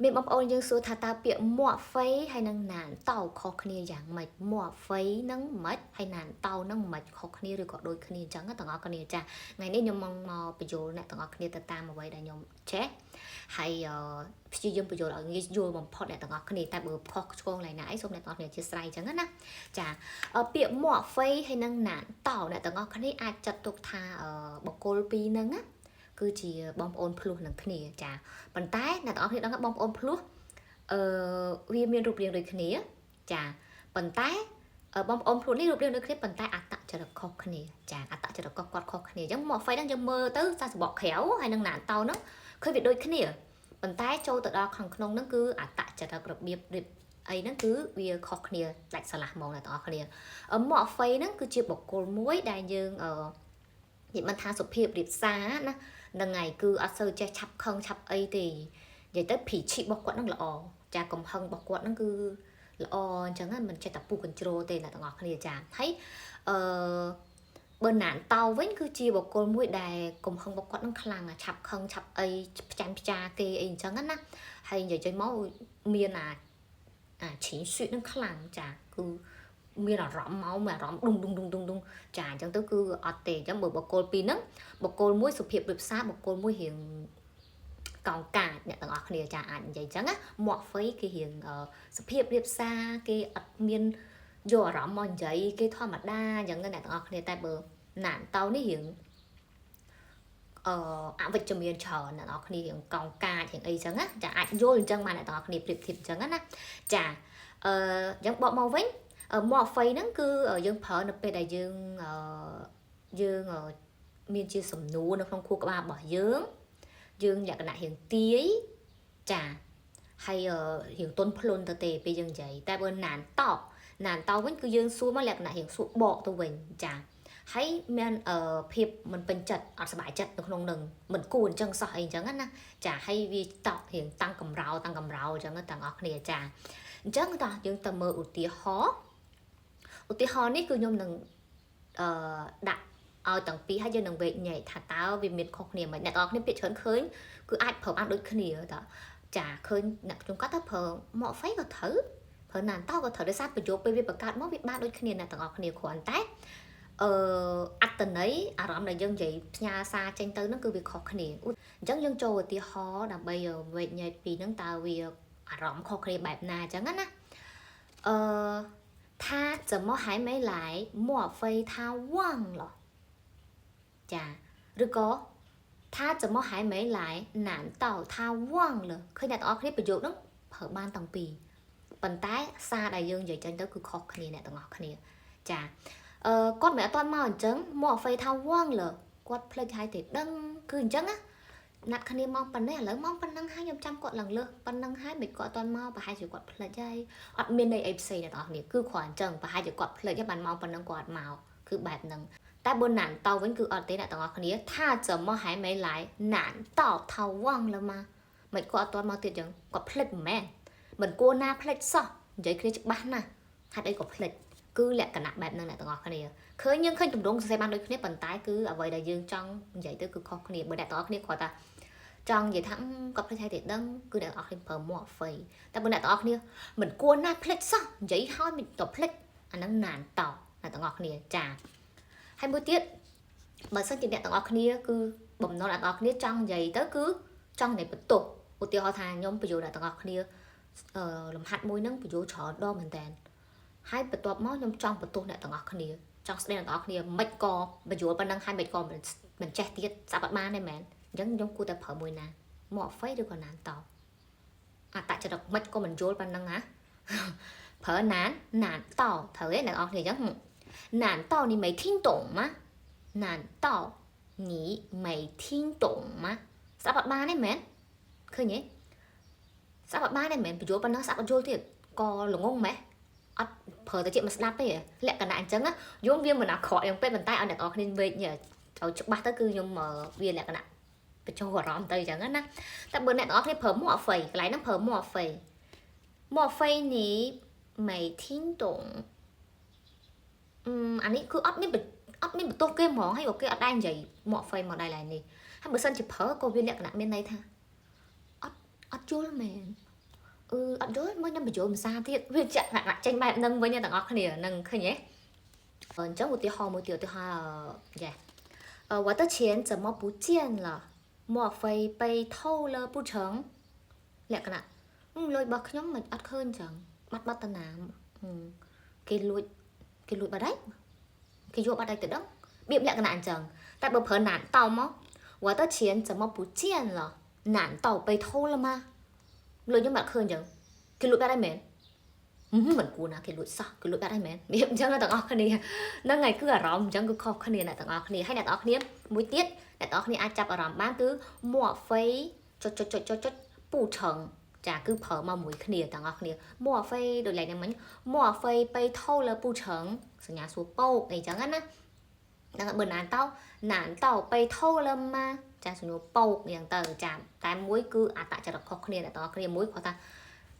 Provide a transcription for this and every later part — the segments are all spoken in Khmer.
មានបងប្អូនយើងសួរថាតើពាក្យមួក់ហ្វៃហើយនឹងណានតោខុសគ្នាយ៉ាងម៉េចមួក់ហ្វៃនឹងម៉េចហើយណានតោនឹងម៉េចខុសគ្នាឬក៏ដូចគ្នាអញ្ចឹងទាំងអស់គ្នាចាថ្ងៃនេះខ្ញុំមកបញ្យល់អ្នកទាំងអស់គ្នាទៅតាមអ្វីដែលខ្ញុំចេះហើយព្យាយាមបញ្យល់ឲ្យងាយយល់បំផុតអ្នកទាំងអស់គ្នាតែបើខុសឆ្គងឡើយណាអីសូមអ្នកទាំងអស់គ្នាអធិស្ឋានអញ្ចឹងណាចាពាក្យមួក់ហ្វៃហើយនឹងណានតោអ្នកទាំងអស់គ្នាអាចចាត់ទុកថាបុគ្គលពីរហ្នឹងណាគឺជាបងប្អូនភ្លោះនឹងគ្នាចាប៉ុន្តែអ្នកទាំងអស់គ្នាដឹងថាបងប្អូនភ្លោះវាមានរូបរាងដូចគ្នាចាប៉ុន្តែបងប្អូនភ្លោះនេះរូបរាងដូចគ្នាប៉ុន្តែអត្តចរិតខុសគ្នាចាអត្តចរិតគាត់ខុសគ្នាអញ្ចឹងមកហ្វៃហ្នឹងយើងមើលទៅសាសបកក្រៅហើយនឹងណានតោហ្នឹងឃើញវាដូចគ្នាប៉ុន្តែចូលទៅដល់ខាងក្នុងហ្នឹងគឺអត្តចរិតរបៀបអីហ្នឹងគឺវាខុសគ្នាដាច់ស្រឡះហ្មងអ្នកទាំងអស់គ្នាមកហ្វៃហ្នឹងគឺជាបុគ្គលមួយដែលយើងនិយាយមិនថាសុភាពរៀបសារណាហ្នឹងហើយគឺអត់សូវចេះឆាប់ខឹងឆាប់អីទេនិយាយទៅ脾气របស់គាត់នឹងល្អចាកំហឹងរបស់គាត់នឹងគឺល្អអញ្ចឹងមិនចេះតែពុះកញ្ជ្រោលទេអ្នកទាំងអស់គ្នាចាហើយបើណានតោវិញគឺជាបុគ្គលមួយដែលកំហឹងរបស់គាត់នឹងខ្លាំងឆាប់ខឹងឆាប់អីផ្ចាញ់ផ្ចាគេអីអញ្ចឹងណាហើយនិយាយចេញមកមានឈិញស៊ុយនឹងខ្លាំងចាគឺមានអារម្មណ៍មកមានអារម្មណ៍ដុងចាអញ្ចឹងទៅគឺអត់ទេអញ្ចឹងបើបុគ្គលពីរហ្នឹងបុគ្គលមួយសុភាពរៀបសារបុគ្គលមួយរៀងកោងកាចអ្នកទាំងអស់គ្នាចាអាចនិយាយអញ្ចឹងណាមកហ្វៃគេរៀងសុភាពរៀបសារគេអត់មានយកអារម្មណ៍មកនិយាយគេធម្មតាអញ្ចឹងអ្នកទាំងអស់គ្នាតែបើណានតោនេះរៀងអវិជ្ជមានច្រើនអ្នកនរគ្នារៀងកោងកាចរៀងអីចឹងណាចាអាចយល់អញ្ចឹងបានអ្នកនរគ្នាប្រៀបធៀបអញ្ចឹងណាចាយ៉ាងបកមកវិញមកហ្វៃហ្នឹងគឺយើងប្រើនៅពេលដែលយើងមានជាសំណួរនៅក្នុងខួរក្បាលរបស់យើងលក្ខណៈរៀងទាយចាហើយរៀងទន់ភ្លន់ទៅទេពេលយើងនិយាយតែបើណានតោវិញគឺយើងសួរមកលក្ខណៈរៀងសួរបកទៅវិញចាហើយមានភាពមិនពេញចិត្តអត់សប្បាយចិត្តនៅក្នុងនឹងមិនគួរអញ្ចឹងសោះអីអញ្ចឹងណាចាហើយវាតក់រៀងតាំងកម្រោអញ្ចឹងទាំងអស់គ្នាចាអញ្ចឹងតោះយើងទៅមើលឧទាហរណ៍នេះគឺខ្ញុំនឹងដាក់ឲ្យទាំងពីរហើយយើងនឹងវេកញែកថាតើវាមានខុសគ្នាមិនអ្នកនរគ្នាពាក្យច្រើនឃើញគឺអាចប្រើបានដូចគ្នាតើចាឃើញអ្នកខ្ញុំគាត់ទៅប្រើមកហ្វៃក៏ត្រូវប្រើណានតោក៏ត្រូវដោយសារប្រយោគពេលវាបង្កើតមកវាបានដូចគ្នាអ្នកទាំងអស់គ្នាគ្រាន់តែអត្តន័យអារម្មណ៍ដែលយើងនិយាយផ្ញើសារចេញទៅហ្នឹងគឺវាខុសគ្នាអញ្ចឹងយើងចូលឧទាហរណ៍ដើម្បីវេកញែកពីហ្នឹងតើវាអារម្មណ៍ខុសគ្នាបែបណាអញ្ចឹងណា他怎么还没来莫非他忘了ចាឬក៏他怎么还没来难道他忘了ឃើញអ្នកទាំងអស់គ្នាប្រយោគហ្នឹងប្រើបានទាំងពីរប៉ុន្តែសារដែលយើងនិយាយចេញទៅគឺខុសគ្នាអ្នកទាំងអស់គ្នាចាគាត់មិនអត់តន់មកអញ្ចឹងមកអ្វីថាវងលើគាត់ភ្លេចហើយទេដឹងគឺអញ្ចឹងណាណាត់គ្នាមកប៉ុណ្ណេះឥឡូវមកប៉ុណ្ណឹងហើយខ្ញុំចាំគាត់ឡើងលើប៉ុណ្ណឹងហើយមិនគាត់អត់តន់មកប្រហែលជាគាត់ភ្លេចហើយអត់មានន័យអីផ្សេងអ្នកនរគ្នាគឺគ្រាន់អញ្ចឹងប្រហែលជាគាត់ភ្លេចហើយបានមកប៉ុណ្ណឹងគាត់អត់មកគឺបែបហ្នឹងតែបើណានតោវិញគឺអត់ទេអ្នកទាំងអស់គ្នាថា怎么还没来难道他忘了吗មិនគាត់អត់តន់មកទៀតអញ្ចឹងគាត់ភ្លេចមិនមែនមិនគួរណាភ្លេចសោះនិយាយគ្នាច្បាស់ណាស់ហេតុអីក៏ភ្លេចគឺលក្ខណៈបែបហ្នឹងអ្នកទាំងអស់គ្នាឃើញយើងឃើញទម្រង់សរសេរបានដូចគ្នាប៉ុន្តែគឺអ្វីដែលយើងចង់និយាយទៅគឺខុសគ្នាបើអ្នកទាំងអស់គ្នាគាត់ថាចង់និយាយថាគាត់ភ្លេចហើយទេដឹងគឺអ្នកទាំងអស់គ្នាប្រើមកហ្វៃតែបើអ្នកទាំងអស់គ្នាមិនគួរណាភ្លេចសោះនិយាយហើយមិនទៅភ្លេចអាហ្នឹងណានតោអ្នកទាំងអស់គ្នាចាហើយមួយទៀតបើសិនជាអ្នកទាំងអស់គ្នាគឺបំណុលអ្នកទាំងអស់គ្នាចង់និយាយទៅគឺចង់និយាយបន្ទប់ឧទាហរណ៍ថាខ្ញុំបញ្យល់អ្នកទាំងអស់គ្នាលំហាត់មួយហ្នឹងបញ្យល់ច្រើនដងមែនតើហើយបន្ទាប់មកខ្ញុំចង់បន្ទោសអ្នកទាំងអស់គ្នាចង់ស្ដីអ្នកទាំងអស់គ្នាមិនក៏បញ្យល់ប៉ុណ្ណឹងហើយមិនក៏មិនចេះទៀតស្ដាប់អត់បានទេមែនអញ្ចឹងខ្ញុំគួរតែប្រើមួយណាមកហ្វៃឬក៏ណានតោអត្តចរិតមិនក៏មិនយល់ប៉ុណ្ណឹងណាប្រើណានតោត្រូវទេអ្នកទាំងអស់គ្នាអញ្ចឹង难道你没听懂吗难道你没听懂吗ស្ដាប់អត់បានទេមែនឃើញទេស្ដាប់អត់បានទេមែនបញ្យល់ប៉ុណ្ណឹងស្ដាប់អត់យល់ទៀតក៏ល្ងងម៉េះអត់ប្រើតែជាមិនស្ដាប់ទេលក្ខណៈអញ្ចឹងយំវាមិនអាក្រក់យ៉ាងពេកប៉ុន្តែឲ្យអ្នកនរគ្នាវេកឲ្យច្បាស់ទៅគឺខ្ញុំវាលក្ខណៈបញ្ចុះអារម្មណ៍ទៅអញ្ចឹងណាតែបើអ្នកនរគ្នាប្រើមកអ្វីកន្លែងហ្នឹងប្រើមកអ្វីនេះไม่听懂អានេះគឺអត់មានបន្ទោសគេហ្មងហើយក៏គេអត់ដែរនិយាយមកអ្វីមកដែរឡើយនេះហើយបើសិនជាប្រើក៏វាលក្ខណៈមានន័យថាអត់យល់មែន អត់យល់មើលខ្ញុំបញ្ចូលភាសាទៀតវាចាក់ដាក់ចេញបែបហ្នឹងវិញទាំងអស់គ្នានឹងឃើញទេអញ្ចឹងឧទាហរណ៍មួយទៀតឧទាហរណ៍យ៉ា我的钱怎么不见了莫非被偷了不成លក្ខណៈលុយរបស់ខ្ញុំមិនអត់ឃើញអញ្ចឹងបាត់តាណាគេលួចបាត់ហើយគេយកបាត់ហើយទៅដឹងបៀបលក្ខណៈអញ្ចឹងតែបើប្រើណានតោមក我的钱怎么不见了难道被偷了吗លុយខ្ញុំអត់ឃើញអញ្ចឹងគេលួចបាត់ហើយមែនមិនគួរណាគេលួចសោះគេលួចបាត់ហើយមែនវាអញ្ចឹងទាំងអស់គ្នាហ្នឹងហើយគឺអារម្មណ៍អញ្ចឹងគឺខុសគ្នាអ្នកទាំងអស់គ្នាហើយអ្នកទាំងអស់គ្នាមួយទៀតអ្នកទាំងអស់គ្នាអាចចាប់អារម្មណ៍បានគឺមួហ្វេចុចពូឆឹងចាគឺប្រើមកមួយគ្នាទាំងអស់គ្នាមួហ្វេដូចឡែកហ្នឹងមិញមួហ្វេបៃថោលើពូឆឹងសញ្ញាសួរពោកអីចឹងណាហ្នឹងបើណានតោបៃថោលើម៉ាចាសញ្ញាពោកយ៉ាងទៅចាតែមួយគឺអត្តចរិតខុសគ្នាអ្នកទាំងអស់គ្នាមួយគាត់ថា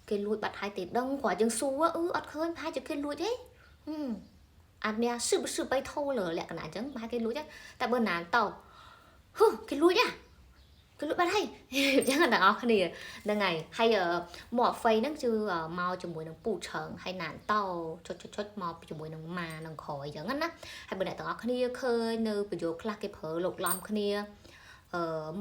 គេលួចបាត់ហើយទេដឹងគាត់យើងសួរអត់ឃើញប្រហែលជាគេលួចទេអានេះស៊ឺបៃថោលើលក្ខណៈអញ្ចឹងប្រហែលគេលួចទេតែបើណានតោគេលួចគឺលុបបាត់ហើយអញ្ចឹងទាំងអស់គ្នាហ្នឹងហើយមកហ្វៃហ្នឹងគឺមកជាមួយនឹងពូឆើងហើយណានតោចុចមកជាមួយនឹងម៉ានឹងក្រោយអញ្ចឹងណាហើយបើអ្នកទាំងអស់គ្នាឃើញនៅប្រយោគខ្លះគេប្រើលោកឡំគ្នា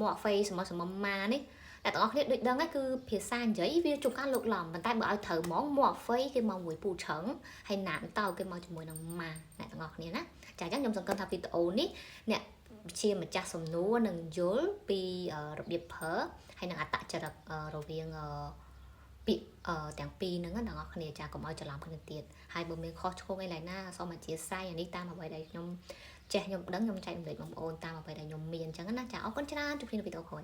មកហ្វៃសមម៉ានេះអ្នកទាំងអស់គ្នាដូចដឹងហ្នឹងគឺភាសានិយាយវាជួបការលោកឡំប៉ុន្តែបើឲ្យត្រូវហ្មងមកហ្វៃគេមកមួយពូឆើងហើយណានតោគេមកជាមួយនឹងម៉ាអ្នកទាំងអស់គ្នាណាចាអញ្ចឹងខ្ញុំសង្កត់ថាវីដេអូនេះអ្នកជាម្ចាស់សំណួរនឹងយល់ពីរបៀបប្រើហើយនឹងអត្តចរិតរវាងពាក្យទាំងពីរហ្នឹងណាបងប្អូនគ្នាចាកុំឲ្យច្រឡំគ្នាទៀតហើយបើមានខុសឆ្គងអីឡើយណាសូមអធិស្ឋានអានេះតាមអ្វីដែលខ្ញុំចេះខ្ញុំដឹងខ្ញុំចែករំលែកបងប្អូនតាមអ្វីដែលខ្ញុំមានអញ្ចឹងណាចាអរគុណច្រើនជួបគ្នានៅវីដេអូក្រោយ